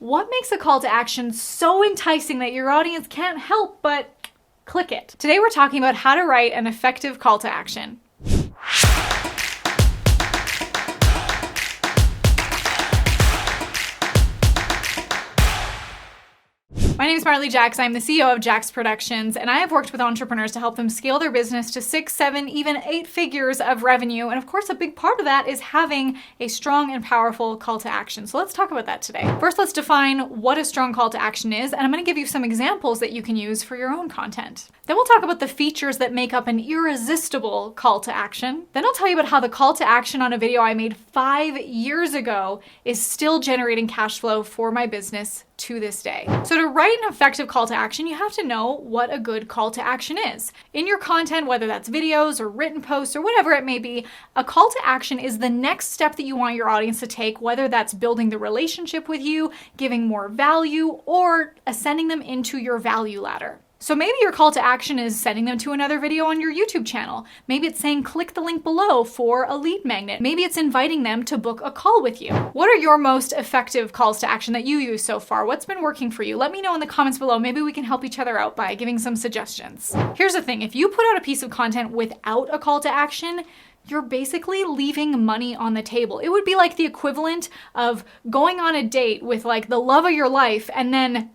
What makes a call to action so enticing that your audience can't help but click it? Today we're talking about how to write an effective call to action. My name is Marley Jaxx. I'm the CEO of Jaxx Productions, and I have worked with entrepreneurs to help them scale their business to 6, 7, even 8 figures of revenue. And of course, a big part of that is having a strong and powerful call to action. So let's talk about that today. First, let's define what a strong call to action is, and I'm going to give you some examples that you can use for your own content. Then we'll talk about the features that make up an irresistible call to action. Then I'll tell you about how the call to action on a video I made 5 years ago is still generating cash flow for my business to this day. So to write an effective call to action, you have to know what a good call to action is. In your content, whether that's videos or written posts or whatever it may be, a call to action is the next step that you want your audience to take, whether that's building the relationship with you, giving more value, or ascending them into your value ladder. So maybe your call to action is sending them to another video on your YouTube channel. Maybe it's saying click the link below for a lead magnet. Maybe it's inviting them to book a call with you. What are your most effective calls to action that you use so far? What's been working for you? Let me know in the comments below. Maybe we can help each other out by giving some suggestions. Here's the thing, if you put out a piece of content without a call to action, you're basically leaving money on the table. It would be like the equivalent of going on a date with like the love of your life and then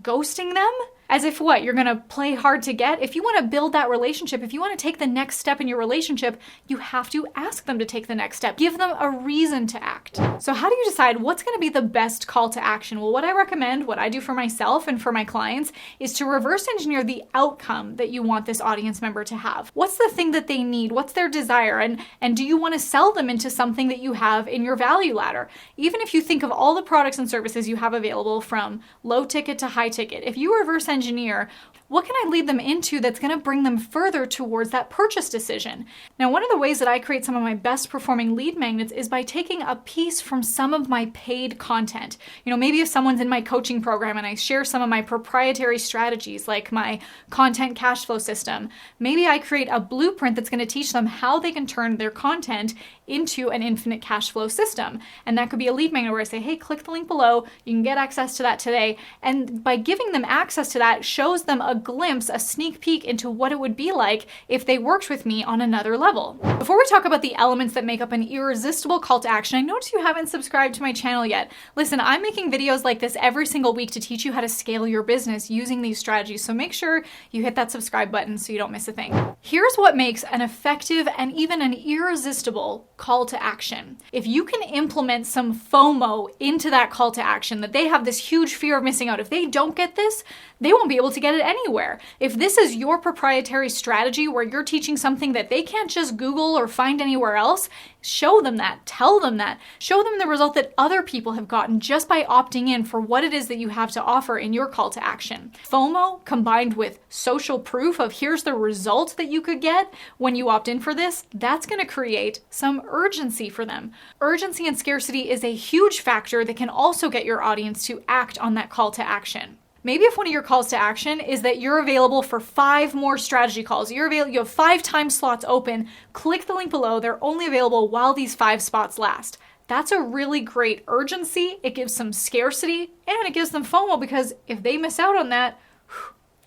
ghosting them. As if what? You're gonna play hard to get? If you wanna build that relationship, if you wanna take the next step in your relationship, you have to ask them to take the next step. Give them a reason to act. So how do you decide what's gonna be the best call to action? Well, what I recommend, what I do for myself and for my clients, is to reverse engineer the outcome that you want this audience member to have. What's the thing that they need? What's their desire? And do you wanna sell them into something that you have in your value ladder? Even if you think of all the products and services you have available from low ticket to high ticket, if you reverse engineer, what can I lead them into that's going to bring them further towards that purchase decision? Now, one of the ways that I create some of my best performing lead magnets is by taking a piece from some of my paid content. Maybe if someone's in my coaching program and I share some of my proprietary strategies like my content cash flow system, maybe I create a blueprint that's going to teach them how they can turn their content into an infinite cash flow system. And that could be a lead magnet where I say, hey, click the link below. You can get access to that today. And by giving them access to that, shows them a glimpse, a sneak peek into what it would be like if they worked with me on another level. Before we talk about the elements that make up an irresistible call to action, I notice you haven't subscribed to my channel yet. Listen, I'm making videos like this every single week to teach you how to scale your business using these strategies. So make sure you hit that subscribe button so you don't miss a thing. Here's what makes an effective and even an irresistible call to action. If you can implement some FOMO into that call to action, that they have this huge fear of missing out. If they don't get this, they won't be able to get it anywhere. If this is your proprietary strategy where you're teaching something that they can't just Google or find anywhere else, show them that, tell them that, show them the result that other people have gotten just by opting in for what it is that you have to offer in your call to action. FOMO combined with social proof of here's the result that you could get when you opt in for this, that's going to create some urgency for them. Urgency and scarcity is a huge factor that can also get your audience to act on that call to action. Maybe if one of your calls to action is that you're available for 5 more strategy calls, you have 5 time slots open, click the link below. They're only available while these 5 spots last. That's a really great urgency. It gives some scarcity and it gives them FOMO because if they miss out on that,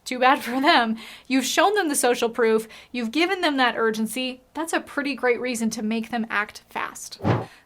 too bad for them. You've shown them the social proof. You've given them that urgency. That's a pretty great reason to make them act fast.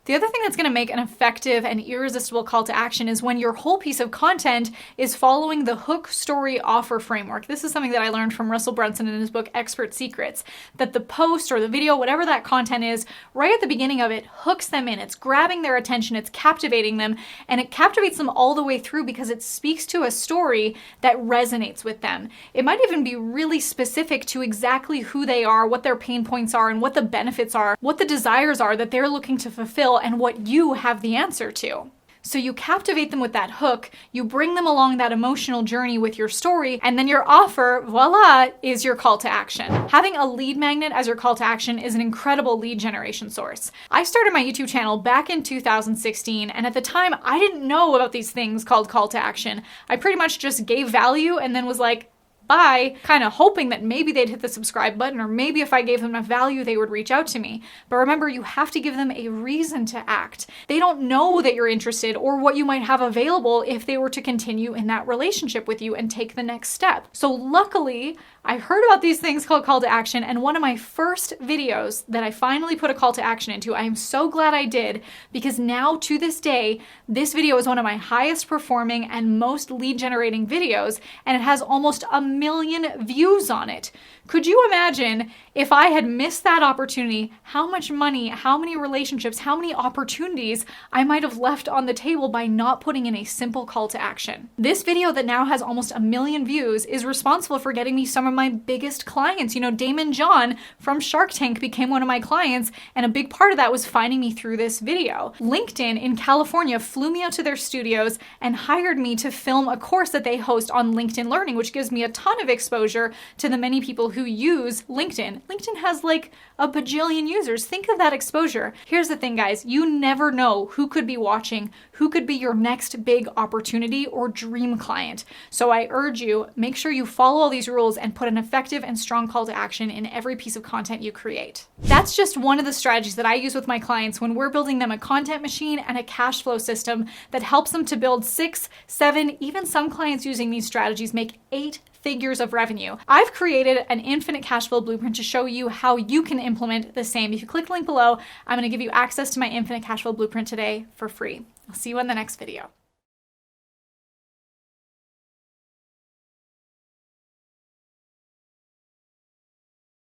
The other thing that's going to make an effective and irresistible call to action is when your whole piece of content is following the hook, story, offer framework. This is something that I learned from Russell Brunson in his book, Expert Secrets, that the post or the video, whatever that content is, right at the beginning of it, hooks them in. It's grabbing their attention, it's captivating them, and it captivates them all the way through because it speaks to a story that resonates with them. It might even be really specific to exactly who they are, what their pain points are, and what the benefits are, what the desires are that they're looking to fulfill, and what you have the answer to. So you captivate them with that hook, you bring them along that emotional journey with your story, and then your offer, voila, is your call to action. Having a lead magnet as your call to action is an incredible lead generation source. I started my YouTube channel back in 2016, and at the time, I didn't know about these things called call to action. I pretty much just gave value and then was like, by kind of hoping that maybe they'd hit the subscribe button, or maybe if I gave them enough value, they would reach out to me. But remember, you have to give them a reason to act. They don't know that you're interested or what you might have available if they were to continue in that relationship with you and take the next step. So luckily, I heard about these things called call to action, and one of my first videos that I finally put a call to action into, I am so glad I did, because now to this day, this video is one of my highest performing and most lead generating videos, and it has almost 1 million views on it. Could you imagine if I had missed that opportunity, how much money, how many relationships, how many opportunities I might have left on the table by not putting in a simple call to action? This video that now has almost 1 million views is responsible for getting me some of my biggest clients. You know, Damon John from Shark Tank became one of my clients, and a big part of that was finding me through this video. LinkedIn in California flew me out to their studios and hired me to film a course that they host on LinkedIn Learning, which gives me a ton of exposure to the many people who use LinkedIn. LinkedIn has like a bajillion users. Think of that exposure. Here's the thing, guys. You never know who could be watching, who could be your next big opportunity or dream client. So I urge you, make sure you follow all these rules and put an effective and strong call to action in every piece of content you create. That's just one of the strategies that I use with my clients when we're building them a content machine and a cash flow system that helps them to build 6, 7, even some clients using these strategies make 8 figures of revenue. I've created an infinite cash flow blueprint to show you how you can implement the same. If you click the link below, I'm going to give you access to my infinite cash flow blueprint today for free. I'll see you in the next video.